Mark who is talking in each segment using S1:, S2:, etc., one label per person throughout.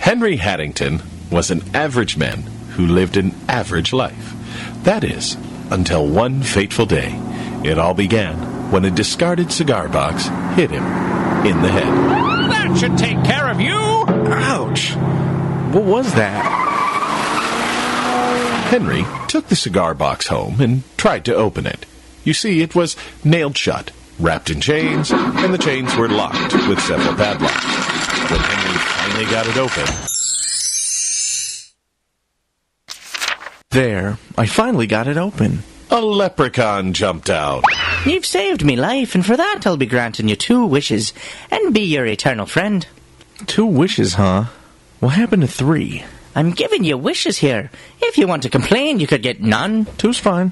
S1: Henry Haddington was an average man who lived an average life. That is, until one fateful day. It all began when a discarded cigar box hit him in the head.
S2: That should take care of you!
S3: Ouch! What was that?
S1: Henry took the cigar box home and tried to open it. You see, it was nailed shut, wrapped in chains, and the chains were locked with several padlocks. When Henry finally got it open...
S3: There, I finally got it open.
S1: A leprechaun jumped out.
S4: You've saved me life, and for that I'll be granting you 2 wishes, and be your eternal friend.
S3: 2 wishes, huh? What happened to 3?
S4: I'm giving you wishes here. If you want to complain, you could get none.
S3: 2's fine.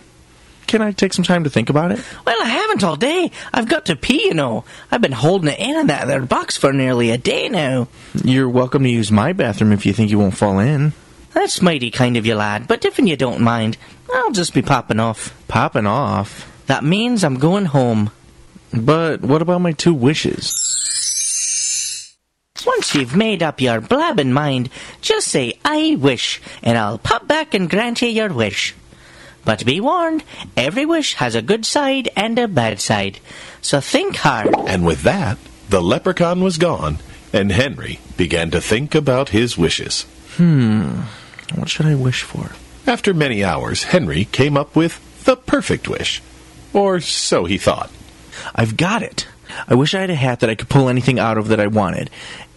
S3: Can I take some time to think about it?
S4: Well, I haven't all day. I've got to pee, you know. I've been holding it in that there box for nearly a day now.
S3: You're welcome to use my bathroom if you think you won't fall in.
S4: That's mighty kind of you, lad, but if you don't mind, I'll just be popping off.
S3: Popping off?
S4: That means I'm going home.
S3: But what about my 2 wishes?
S4: Once you've made up your blabbing mind, just say, I wish, and I'll pop back and grant you your wish. But be warned, every wish has a good side and a bad side, so think hard.
S1: And with that, the leprechaun was gone, and Henry began to think about his wishes.
S3: What should I wish for?
S1: After many hours, Henry came up with the perfect wish. Or so he thought.
S3: I've got it. I wish I had a hat that I could pull anything out of that I wanted.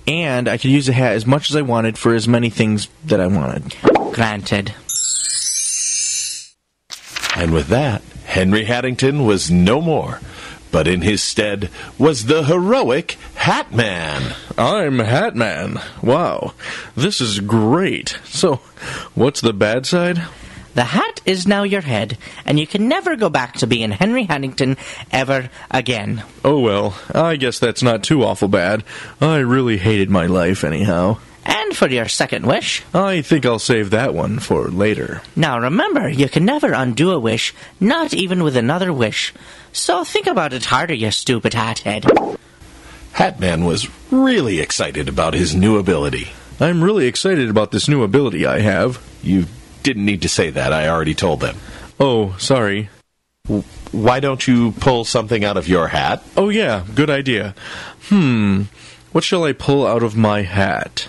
S3: And I could use the hat as much as I wanted for as many things that I wanted.
S4: Granted.
S1: And with that, Henry Haddington was no more, but in his stead was the heroic Hatman.
S3: I'm Hatman. Wow, this is great. So, what's the bad side?
S4: The hat is now your head, and you can never go back to being Henry Haddington ever again.
S3: Oh well, I guess that's not too awful bad. I really hated my life anyhow.
S4: And for your second wish?
S3: I think I'll save that one for later.
S4: Now remember, you can never undo a wish, not even with another wish. So think about it harder, you stupid hat-head.
S1: Hatman was really excited about his new ability.
S3: I'm really excited about this new ability I have.
S1: You didn't need to say that, I already told them.
S3: Oh, sorry.
S1: Why don't you pull something out of your hat?
S3: Oh yeah, good idea. What shall I pull out of my hat?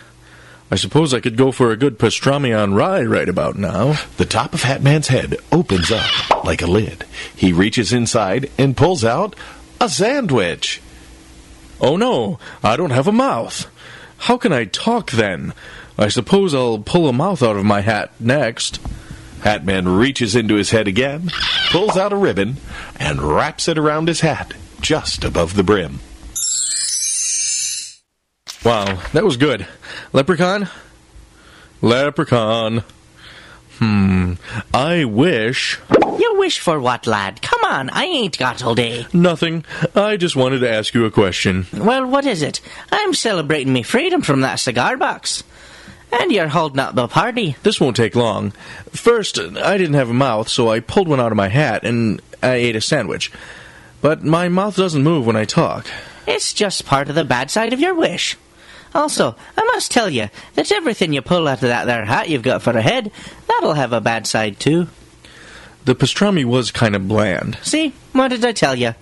S3: I suppose I could go for a good pastrami on rye right about now.
S1: The top of Hatman's head opens up like a lid. He reaches inside and pulls out a sandwich.
S3: Oh no, I don't have a mouth. How can I talk then? I suppose I'll pull a mouth out of my hat next.
S1: Hatman reaches into his head again, pulls out a ribbon, and wraps it around his hat, just above the brim.
S3: Wow, that was good. Leprechaun? Leprechaun. I wish...
S4: You wish for what, lad? Come on, I ain't got all day.
S3: Nothing. I just wanted to ask you a question.
S4: Well, what is it? I'm celebrating me freedom from that cigar box. And you're holding up the party.
S3: This won't take long. First, I didn't have a mouth, so I pulled one out of my hat, and I ate a sandwich. But my mouth doesn't move when I talk.
S4: It's just part of the bad side of your wish. Also, I must tell you that everything you pull out of that there hat you've got for a head, that'll have a bad side too.
S3: The pastrami was kind of bland.
S4: See? What did I tell you?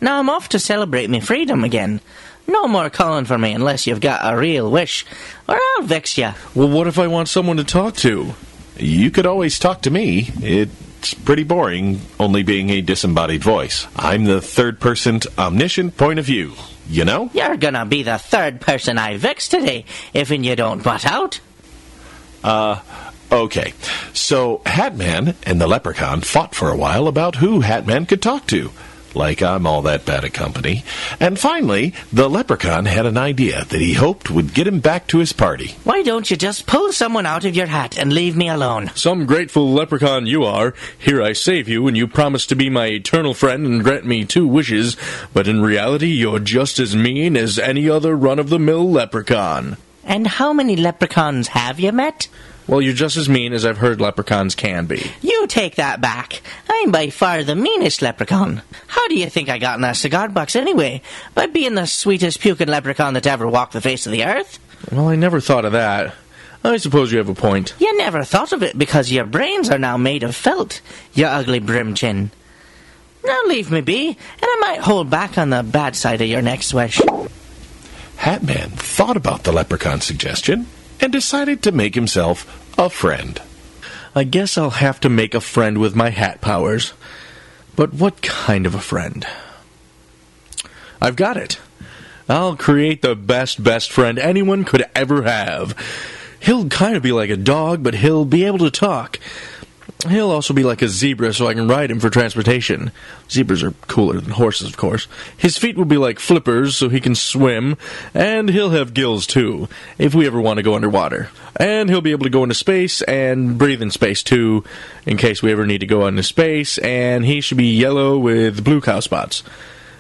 S4: Now I'm off to celebrate me freedom again. No more calling for me unless you've got a real wish, or I'll vex you.
S3: Well, what if I want someone to talk to?
S1: You could always talk to me. It's pretty boring, only being a disembodied voice. I'm the third-person omniscient point of view, you know?
S4: You're gonna be the third person I vex today, if you don't butt out.
S1: Okay. So, Hatman and the leprechaun fought for a while about who Hatman could talk to. Like I'm all that bad at company. And finally, the leprechaun had an idea that he hoped would get him back to his party.
S4: Why don't you just pull someone out of your hat and leave me alone?
S3: Some grateful leprechaun you are. Here I save you, and you promise to be my eternal friend and grant me 2 wishes. But in reality, you're just as mean as any other run-of-the-mill leprechaun.
S4: And how many leprechauns have you met?
S3: Well, you're just as mean as I've heard leprechauns can be.
S4: You take that back. I'm by far the meanest leprechaun. How do you think I got in that cigar box anyway? By being the sweetest puking leprechaun that ever walked the face of the earth?
S3: Well, I never thought of that. I suppose you have a point.
S4: You never thought of it because your brains are now made of felt, you ugly brimchin. Now leave me be, and I might hold back on the bad side of your next wish.
S1: Hatman thought about the leprechaun's suggestion and decided to make himself a friend.
S3: I guess I'll have to make a friend with my hat powers. But what kind of a friend? I've got it. I'll create the best friend anyone could ever have. He'll kind of be like a dog, but he'll be able to talk. He'll also be like a zebra, so I can ride him for transportation. Zebras are cooler than horses, of course. His feet will be like flippers, so he can swim. And he'll have gills, too, if we ever want to go underwater. And he'll be able to go into space and breathe in space, too, in case we ever need to go into space. And he should be yellow with blue cow spots.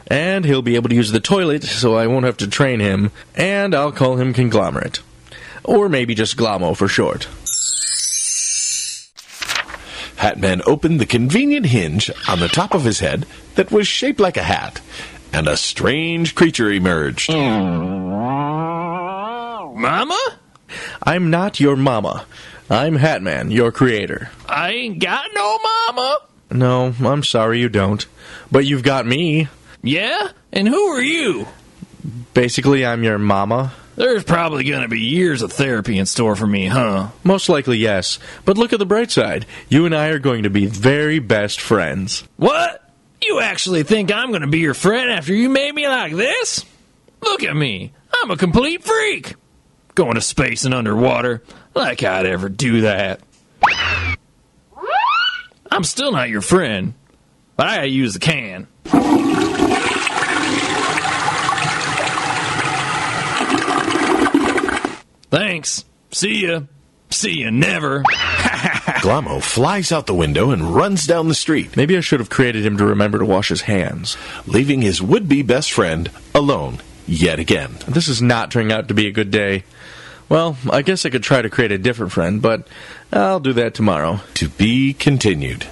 S3: And he'll be able to use the toilet, so I won't have to train him. And I'll call him Conglomerate. Or maybe just Glommo for short.
S1: Hatman opened the convenient hinge on the top of his head that was shaped like a hat, and a strange creature emerged.
S2: Mama?
S3: I'm not your mama. I'm Hatman, your creator.
S2: I ain't got no mama.
S3: No, I'm sorry you don't. But you've got me.
S2: Yeah? And who are you?
S3: Basically, I'm your mama.
S2: There's probably gonna be years of therapy in store for me, huh?
S3: Most likely, yes. But look at the bright side. You and I are going to be very best friends.
S2: What? You actually think I'm gonna be your friend after you made me like this? Look at me. I'm a complete freak. Going to space and underwater. Like I'd ever do that. I'm still not your friend. But I gotta use the can. Thanks. See ya. See ya never.
S1: Glommo flies out the window and runs down the street,
S3: Maybe I should have created him to remember to wash his hands.
S1: leaving his would-be best friend alone yet again.
S3: This is not turning out to be a good day. Well, I guess I could try to create a different friend, but I'll do that tomorrow.
S1: To be continued.